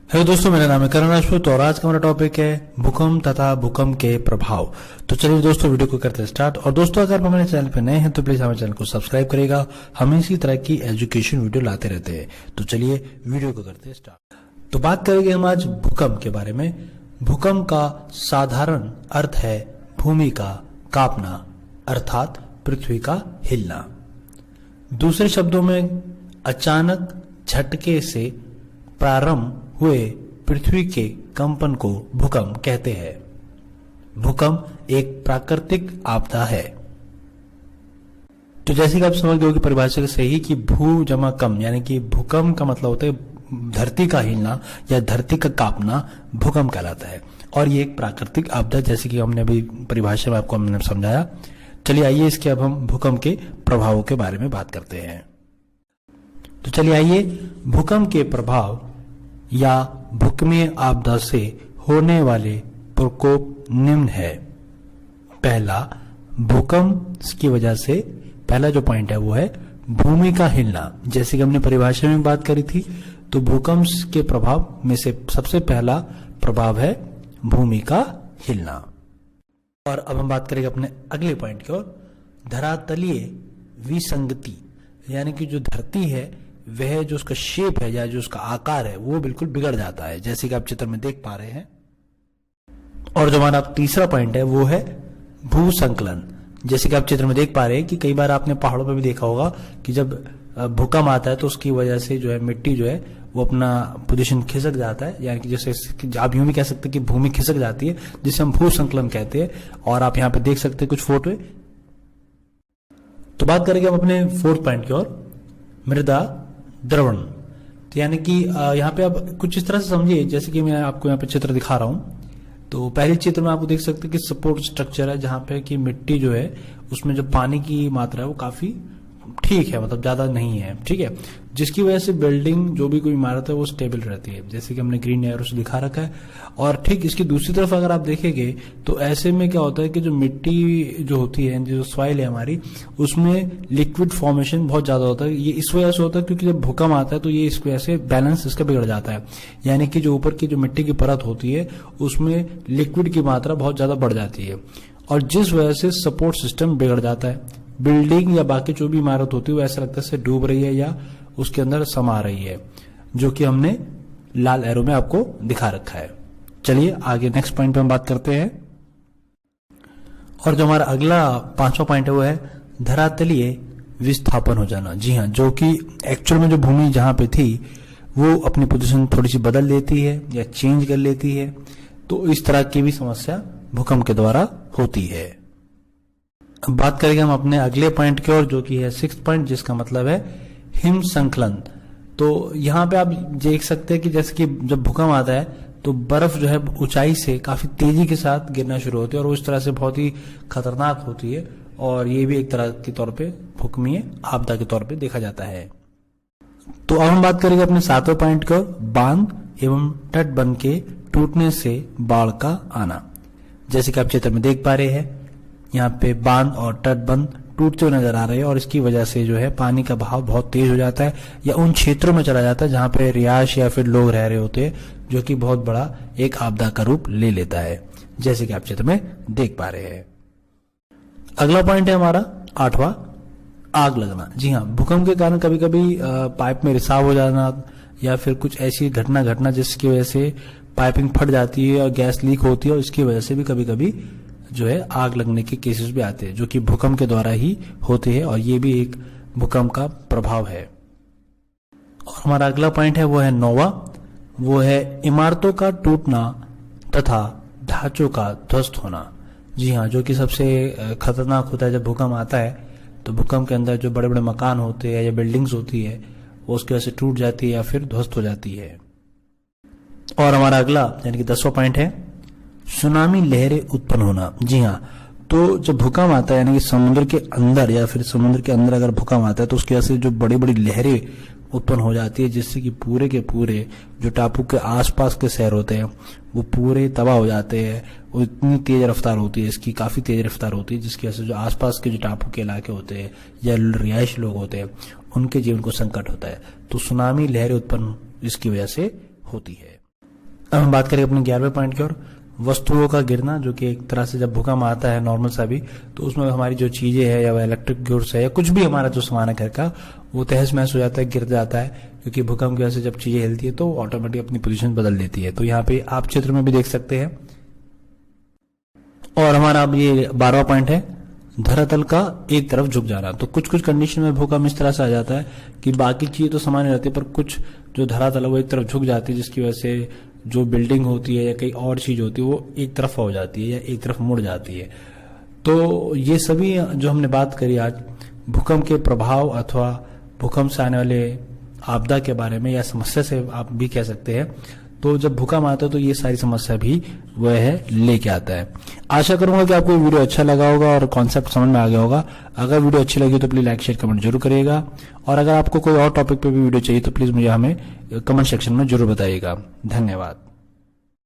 Hello दोस्तों, मेरा नाम है करण राजपूत और आज का हमारा टॉपिक है भूकंप तथा भूकंप के प्रभाव। तो चलिए दोस्तों, वीडियो को करते हैं स्टार्ट। और दोस्तों, अगर आप हमारे चैनल पर नए हैं तो प्लीज हमारे चैनल को सब्सक्राइब करेगा। हम इसी तरह की एजुकेशन वीडियो लाते रहते हैं। तो चलिए वीडियो को करते हैं स्टार्ट। तो बात करेंगे हम आज भूकंप के बारे में। भूकंप का साधारण अर्थ है भूमि का कांपना, अर्थात पृथ्वी का हिलना। दूसरे शब्दों में अचानक झटके से प्रारंभ हुए पृथ्वी के कंपन को भूकंप कहते हैं। भूकंप एक प्राकृतिक आपदा है। तो जैसे कि आप समझ गए कि परिभाषा से ही कि भू जमा कम, यानी कि भूकंप का मतलब होता है धरती का हिलना या धरती का कांपना, भूकंप कहलाता है। और ये एक प्राकृतिक आपदा, जैसे कि हमने अभी परिभाषा में आपको हमने समझाया। चलिए आइए इसके अब हम भूकंप के प्रभावों के बारे में बात करते हैं। तो चलिए आइए, भूकंप के प्रभाव या भूकंपीय आपदा से होने वाले प्रकोप निम्न है। पहला, भूकंप की वजह से पहला जो पॉइंट है वो है भूमि का हिलना। जैसे कि हमने परिभाषा में बात करी थी, तो भूकंप के प्रभाव में से सबसे पहला प्रभाव है भूमि का हिलना। और अब हम बात करेंगे अपने अगले पॉइंट की ओर, धरातलीय विसंगति, यानी कि जो धरती है वह जो उसका शेप है या जो उसका आकार है वो बिल्कुल बिगड़ जाता है, जैसे कि आप चित्र में देख पा रहे हैं। और जो हमारा तीसरा पॉइंट है वो है भूसंकलन। जैसे कि आप चित्र में देख पा रहे हैं कि कई बार आपने पहाड़ों पर भी देखा होगा कि जब भूकंप आता है तो उसकी वजह से जो है मिट्टी जो है वो अपना पोजीशन खिसक जाता है, यानी कि जैसे आप यूं भी कह सकते हैं कि भूमि खिसक जाती है, जिसे हम भूसंकलन कहते हैं। और आप यहाँ पे देख सकते हैं कुछ फोटो। तो बात करेंगे हम अपने फोर्थ पॉइंट की ओर, मृदा द्रवण। तो यानी कि यहाँ पे आप कुछ इस तरह से समझिए, जैसे कि मैं आपको यहाँ पे चित्र दिखा रहा हूँ। तो पहले चित्र में आपको देख सकते हैं कि सपोर्ट स्ट्रक्चर है, जहाँ पे कि मिट्टी जो है उसमें जो पानी की मात्रा है वो काफी ठीक है, मतलब ज्यादा नहीं है, ठीक है, जिसकी वजह से बिल्डिंग जो भी कोई इमारत है वो स्टेबल रहती है, जैसे कि हमने ग्रीन एरो से दिखा रखा है। और ठीक इसकी दूसरी तरफ अगर आप देखेंगे तो ऐसे में क्या होता है कि जो मिट्टी जो होती है, जो सॉइल है हमारी, उसमें लिक्विड फॉर्मेशन बहुत ज्यादा होता है। ये इस वजह से होता है क्योंकि जब भूकंप आता है तो ये इस वजह से बैलेंस इसका बिगड़ जाता है, यानी कि जो ऊपर की जो मिट्टी की परत होती है उसमें लिक्विड की मात्रा बहुत ज्यादा बढ़ जाती है, और जिस वजह से सपोर्ट सिस्टम बिगड़ जाता है। बिल्डिंग या बाकी जो भी इमारत होती है वो ऐसा लगता है डूब रही है या उसके अंदर समा रही है, जो कि हमने लाल एरो में आपको दिखा रखा है। चलिए आगे नेक्स्ट पॉइंट पे हम बात करते हैं। और जो हमारा अगला पांचवा पॉइंट है वो है धरातलीय विस्थापन हो जाना। जी हाँ, जो कि एक्चुअल में जो भूमि जहां पे थी वो अपनी पोजीशन थोड़ी सी बदल लेती है या चेंज कर लेती है। तो इस तरह की भी समस्या भूकंप के द्वारा होती है। अब बात करेंगे हम अपने अगले पॉइंट की ओर, जो कि है सिक्स्थ पॉइंट, जिसका मतलब है हिम संकलन। तो यहाँ पे आप देख सकते हैं कि जैसे कि जब भूकंप आता है तो बर्फ जो है ऊंचाई से काफी तेजी के साथ गिरना शुरू होती है और उस तरह से बहुत ही खतरनाक होती है, और ये भी एक तरह के तौर पे भूकंपीय आपदा के तौर पे देखा जाता है। तो अब हम बात करेंगे अपने सातवें पॉइंट की ओर, बांध एवं तटबंध के टूटने से बाढ़ का आना। जैसे कि आप चित्र में देख पा रहे हैं, यहाँ पे बांध और तटबंध टूटते हुए नजर आ रहे हैं, और इसकी वजह से जो है पानी का बहाव बहुत तेज हो जाता है या उन क्षेत्रों में चला जाता है जहां पे रिहायश या फिर लोग रह रहे होते हैं, जो कि बहुत बड़ा एक आपदा का रूप ले लेता है, जैसे कि आप चित्र में देख पा रहे हैं। अगला पॉइंट है हमारा आठवां, आग लगना। जी हाँ, भूकंप के कारण कभी कभी पाइप में रिसाव हो जाना या फिर कुछ ऐसी घटना जिसकी वजह से पाइपिंग फट जाती है और गैस लीक होती है, और इसकी वजह से भी कभी कभी जो है आग लगने के केसेस भी आते हैं, जो कि भूकंप के द्वारा ही होते हैं, और ये भी एक भूकंप का प्रभाव है। और हमारा अगला पॉइंट है वो है नौवां, वो है इमारतों का टूटना तथा ढांचों का ध्वस्त होना। जी हाँ, जो कि सबसे खतरनाक होता है जब भूकंप आता है। तो भूकंप के अंदर जो बड़े बड़े मकान होते हैं या बिल्डिंग्स होती है वो उसकी वजह से टूट जाती है या फिर ध्वस्त हो जाती है। और हमारा अगला यानी कि 10वां पॉइंट है सुनामी लहरें उत्पन्न होना। जी हाँ, तो जब भूकंप आता है यानी कि समुद्र के अंदर या फिर समुद्र के अंदर अगर भूकंप आता है तो उसकी वजह से जो बड़ी बड़ी लहरें उत्पन्न हो जाती है, जिससे कि पूरे के पूरे जो टापू के आसपास के शहर होते हैं वो पूरे तबाह हो जाते हैं। वो इतनी तेज रफ्तार होती है, इसकी काफी तेज रफ्तार होती है, जिसकी वजह से जो आसपास के जो टापू के इलाके होते हैं या रिहायशी लोग होते हैं उनके जीवन को संकट होता है। तो सुनामी लहरें उत्पन्न इसकी वजह से होती है। अब हम बात करें अपने 11वें पॉइंट की ओर, वस्तुओं का गिरना, जो कि एक तरह से जब भूकंप आता है नॉर्मल सा भी, तो उसमें हमारी जो चीजें है या इलेक्ट्रिक गुड्स है या कुछ भी हमारा जो सामान है घर का, वो तहस महस हो जाता है, गिर जाता है, क्योंकि भूकंप की वजह से जब चीजें हिलती है तो ऑटोमेटिक अपनी पोजीशन बदल लेती है। तो यहाँ पे आप चित्र में भी देख सकते हैं। और हमारा अब ये 12वां पॉइंट है, धरातल का एक तरफ झुक जाना। तो कुछ कुछ कंडीशन में भूकंप इस तरह से आ जाता है कि बाकी चीजें तो सामान्य रहती है, पर कुछ जो धरातल है वो एक तरफ झुक जाती है, जिसकी वजह से जो बिल्डिंग होती है या कई और चीज होती है वो एक तरफ हो जाती है या एक तरफ मुड़ जाती है। तो ये सभी जो हमने बात करी आज भूकंप के प्रभाव अथवा भूकंप से आने वाले आपदा के बारे में या समस्या से आप भी कह सकते हैं। तो जब भूकंप आता है तो ये सारी समस्या भी वह लेके आता है। आशा करूंगा कि आपको वीडियो अच्छा लगा होगा और कॉन्सेप्ट समझ में आ गया होगा। अगर वीडियो अच्छी लगी तो प्लीज लाइक शेयर कमेंट जरूर करिएगा, और अगर आपको कोई और टॉपिक पे भी वीडियो चाहिए तो प्लीज मुझे हमें कमेंट सेक्शन में जरूर बताइएगा। धन्यवाद।